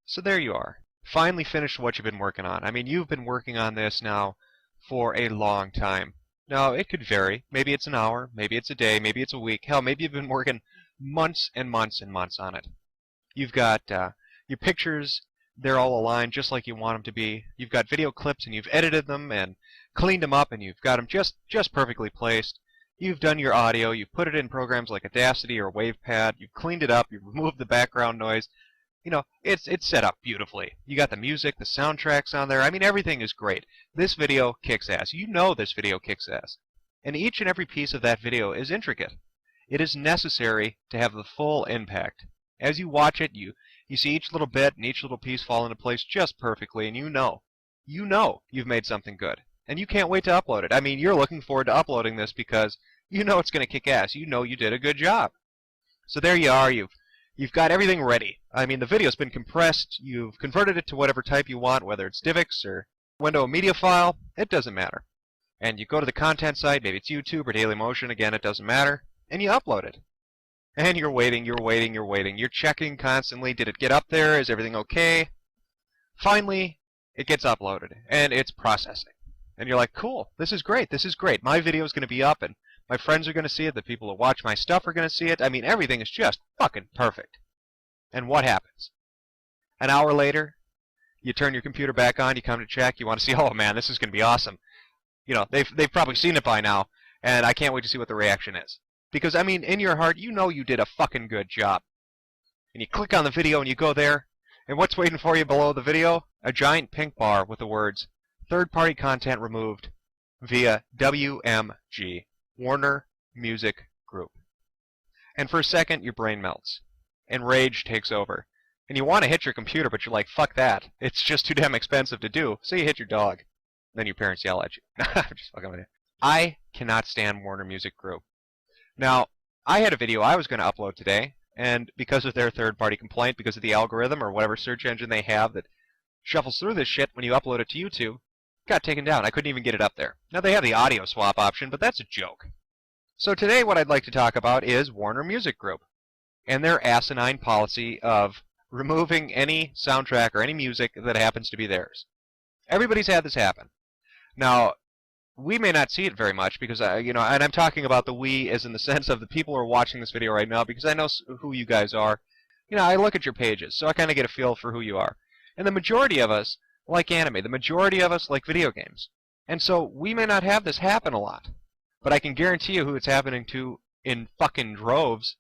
So there you are. Finally finished what you've been working on. I mean, you've been working on this now for a long time. Now, it could vary. Maybe it's an hour, maybe it's a day, maybe it's a week. Hell, maybe you've been working months and months and months on it. You've got your pictures, they're all aligned just like you want them to be. You've got video clips and you've edited them and cleaned them up and you've got them just perfectly placed. You've done your audio, you've put it in programs like Audacity or WavePad, you've cleaned it up, you've removed the background noise. You know, it's set up beautifully. You got the music, the soundtracks on there. I mean, everything is great. This video kicks ass. You know this video kicks ass. And each and every piece of that video is intricate. It is necessary to have the full impact. As you watch it, you see each little bit and each little piece fall into place just perfectly, and you know you've made something good. And you can't wait to upload it. I mean, you're looking forward to uploading this because you know it's going to kick ass. You know you did a good job. So there you are. You've got everything ready. I mean, the video's been compressed. You've converted it to whatever type you want, whether it's DivX or Window Media File. It doesn't matter. And you go to the content site, maybe it's YouTube or Dailymotion. Again, it doesn't matter. And you upload it. And you're waiting, you're waiting, you're waiting. You're checking constantly. Did it get up there? Is everything okay? Finally, it gets uploaded. And it's processing. And you're like, cool, this is great, this is great. My video is going to be up, and my friends are going to see it. The people that watch my stuff are going to see it. I mean, everything is just fucking perfect. And what happens? An hour later, you turn your computer back on, you come to check, you want to see, oh man, this is going to be awesome. You know, they've probably seen it by now, and I can't wait to see what the reaction is. Because, I mean, in your heart, you know you did a fucking good job. And you click on the video and you go there, and what's waiting for you below the video? A giant pink bar with the words, third-party content removed via WMG, Warner Music Group. And for a second, your brain melts, and rage takes over. And you want to hit your computer, but you're like, fuck that. It's just too damn expensive to do. So you hit your dog. Then your parents yell at you. I'm just fucking with you. I cannot stand Warner Music Group. Now, I had a video I was going to upload today, and because of their third-party complaint, because of the algorithm or whatever search engine they have that shuffles through this shit when you upload it to YouTube, it got taken down. I couldn't even get it up there. Now, they have the audio swap option, but that's a joke. So today what I'd like to talk about is Warner Music Group and their asinine policy of removing any soundtrack or any music that happens to be theirs. Everybody's had this happen. Now, we may not see it very much because, you know, and I'm talking about the we as in the sense of the people who are watching this video right now because I know who you guys are. You know, I look at your pages, so I kind of get a feel for who you are. And the majority of us like anime. The majority of us like video games. And so we may not have this happen a lot. But I can guarantee you who it's happening to in fucking droves.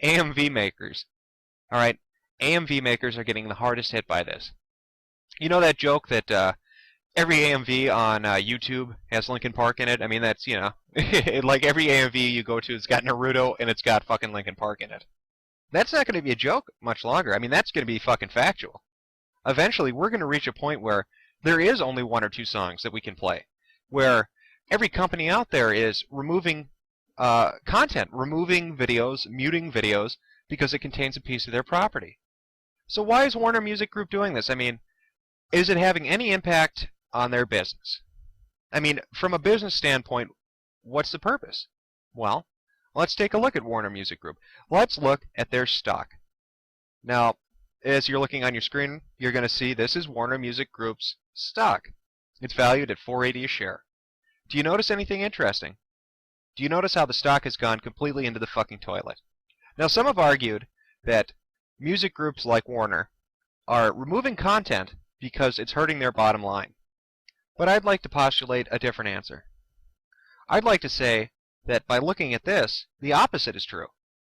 AMV makers. Alright? AMV makers are getting the hardest hit by this. You know that joke that every AMV on YouTube has Linkin Park in it? I mean, that's, you know, like every AMV you go to, it's got Naruto and it's got fucking Linkin Park in it. That's not going to be a joke much longer. I mean, that's going to be fucking factual. Eventually, we're going to reach a point where there is only one or two songs that we can play. Where every company out there is removing content, removing videos, muting videos, because it contains a piece of their property. So why is Warner Music Group doing this? I mean, is it having any impact on their business? I mean, from a business standpoint, what's the purpose? Well, let's take a look at Warner Music Group. Let's look at their stock. Now, as you're looking on your screen, you're going to see this is Warner Music Group's stock. It's valued at $4.80 a share. Do you notice anything interesting? Do you notice how the stock has gone completely into the fucking toilet? Now, some have argued that music groups like Warner are removing content because it's hurting their bottom line. But I'd like to postulate a different answer. I'd like to say that by looking at this, the opposite is true.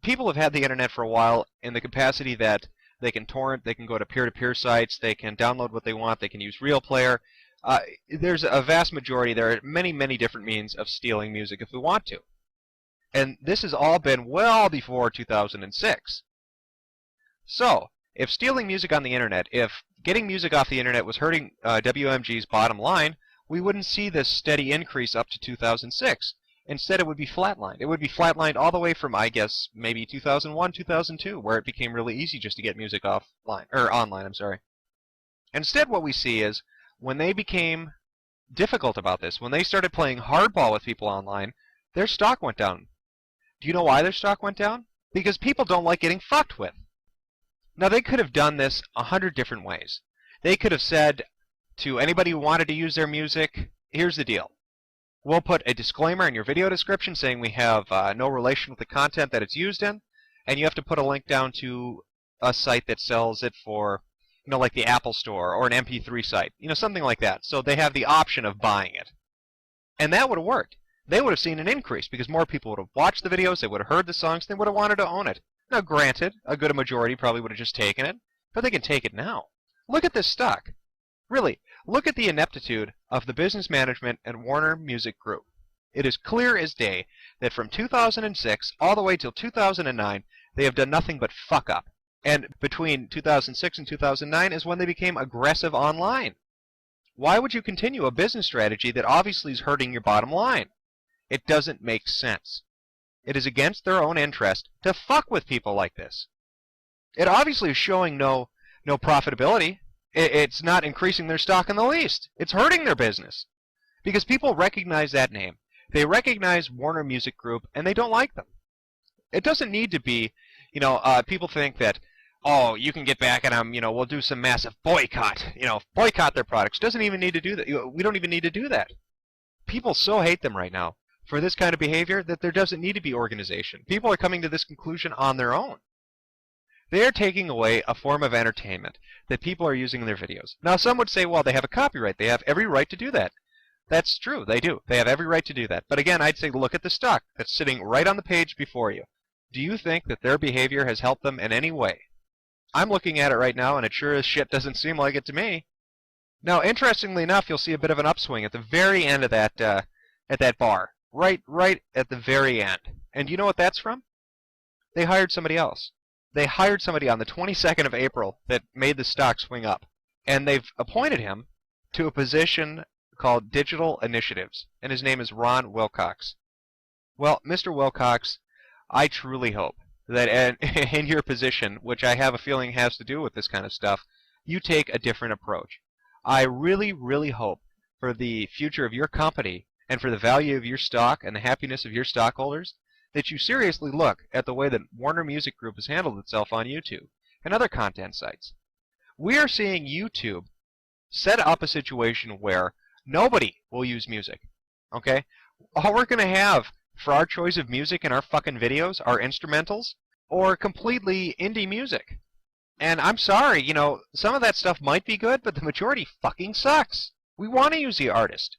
People have had the internet for a while in the capacity that they can torrent, they can go to peer-to-peer sites, they can download what they want, they can use Real Player. There's a vast majority, there are many, many different means of stealing music if we want to. And this has all been well before 2006. So, if stealing music on the internet, if getting music off the internet was hurting WMG's bottom line, we wouldn't see this steady increase up to 2006. Instead, it would be flatlined. It would be flatlined all the way from, I guess, maybe 2001, 2002, where it became really easy just to get music offline, or online, I'm sorry. Instead, what we see is, when they became difficult about this, when they started playing hardball with people online, their stock went down. Do you know why their stock went down? because people don't like getting fucked with. Now, they could have done this 100 different ways. They could have said to anybody who wanted to use their music, here's the deal. We'll put a disclaimer in your video description saying we have no relation with the content that it's used in, and you have to put a link down to a site that sells it for, like the Apple Store or an MP3 site, something like that. So they have the option of buying it. And that would have worked. They would have seen an increase because more people would have watched the videos, they would have heard the songs, they would have wanted to own it. Now, granted, a good majority probably would have just taken it, but they can take it now. Look at this stock. Really, look at the ineptitude of the business management and Warner Music Group. It is clear as day that from 2006 all the way till 2009, they have done nothing but fuck up. And between 2006 and 2009 is when they became aggressive online. Why would you continue a business strategy that obviously is hurting your bottom line? It doesn't make sense. It is against their own interest to fuck with people like this. It obviously is showing no profitability. It's not increasing their stock in the least. It's hurting their business. Because people recognize that name. They recognize Warner Music Group, and they don't like them. It doesn't need to be, people think that, oh, you can get back at them, we'll do some massive boycott, boycott their products. Doesn't even need to do that. We don't even need to do that. People so hate them right now for this kind of behavior that there doesn't need to be organization. People are coming to this conclusion on their own. They are taking away a form of entertainment that people are using in their videos. Now, some would say, well, they have a copyright. They have every right to do that. That's true. They do. They have every right to do that. But again, I'd say look at the stock that's sitting right on the page before you. Do you think that their behavior has helped them in any way? I'm looking at it right now, and it sure as shit doesn't seem like it to me. Now, interestingly enough, you'll see a bit of an upswing at the very end of that bar. Right at the very end. And you know what that's from? They hired somebody else. They hired somebody on the 22nd of April that made the stock swing up. And they've appointed him to a position called Digital Initiatives. And his name is Ron Wilcox. Well, Mr. Wilcox, I truly hope that in your position, which I have a feeling has to do with this kind of stuff, you take a different approach. I really, really hope for the future of your company and for the value of your stock and the happiness of your stockholders that you seriously look at the way that Warner Music Group has handled itself on YouTube and other content sites. We are seeing YouTube set up a situation where nobody will use music. Okay? All we're going to have for our choice of music in our fucking videos are instrumentals or completely indie music. And I'm sorry, some of that stuff might be good, but the majority fucking sucks. We want to use the artist.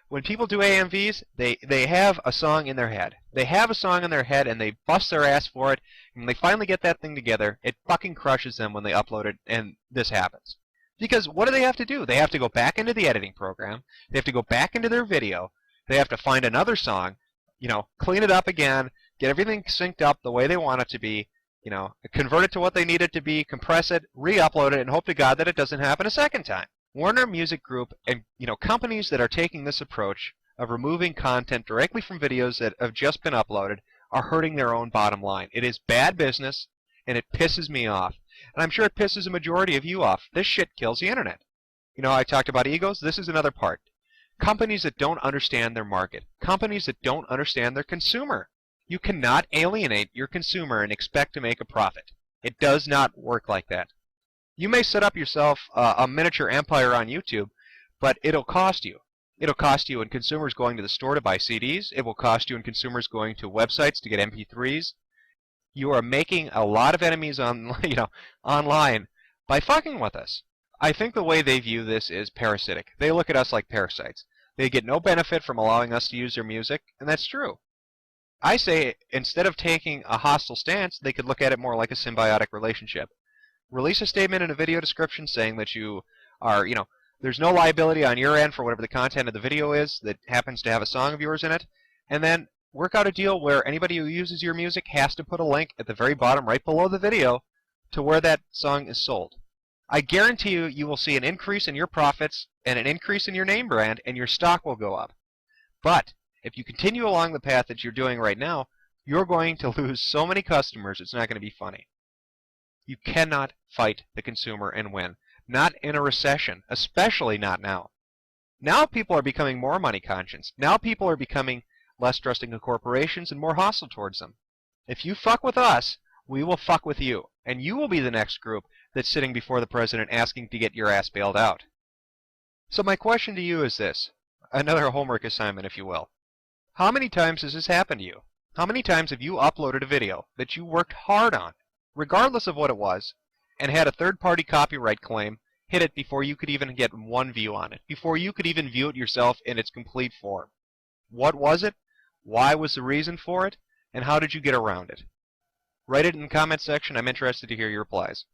When people do AMVs, they have a song in their head. They have a song in their head and they bust their ass for it. And when they finally get that thing together, it fucking crushes them when they upload it and this happens. Because what do they have to do? They have to go back into the editing program. They have to go back into their video. They have to find another song, clean it up again, get everything synced up the way they want it to be, convert it to what they need it to be, compress it, re-upload it, and hope to God that it doesn't happen a second time. Warner Music Group and companies that are taking this approach of removing content directly from videos that have just been uploaded are hurting their own bottom line. It is bad business, and it pisses me off. And I'm sure it pisses a majority of you off. This shit kills the internet. I talked about egos. This is another part. Companies that don't understand their market. Companies that don't understand their consumer. You cannot alienate your consumer and expect to make a profit. It does not work like that. You may set up yourself a miniature empire on YouTube, but it'll cost you. It'll cost you in consumers going to the store to buy CDs. It will cost you in consumers going to websites to get MP3s. You are making a lot of enemies online by fucking with us. I think the way they view this is parasitic. They look at us like parasites. They get no benefit from allowing us to use their music, and that's true. I say instead of taking a hostile stance, they could look at it more like a symbiotic relationship. Release a statement in a video description saying that you are, there's no liability on your end for whatever the content of the video is that happens to have a song of yours in it, and then work out a deal where anybody who uses your music has to put a link at the very bottom right below the video to where that song is sold. I guarantee you will see an increase in your profits and an increase in your name brand, and your stock will go up. But if you continue along the path that you're doing right now, you're going to lose so many customers, it's not going to be funny. You cannot fight the consumer and win. Not in a recession, especially not now. Now people are becoming more money conscious. Now people are becoming less trusting of corporations and more hostile towards them. If you fuck with us, we will fuck with you, and you will be the next group that's sitting before the president asking to get your ass bailed out. So my question to you is this, another homework assignment, if you will. How many times has this happened to you? How many times have you uploaded a video that you worked hard on, regardless of what it was, and had a third-party copyright claim hit it before you could even get one view on it, before you could even view it yourself in its complete form? What was it? Why was the reason for it? And how did you get around it? Write it in the comment section. I'm interested to hear your replies.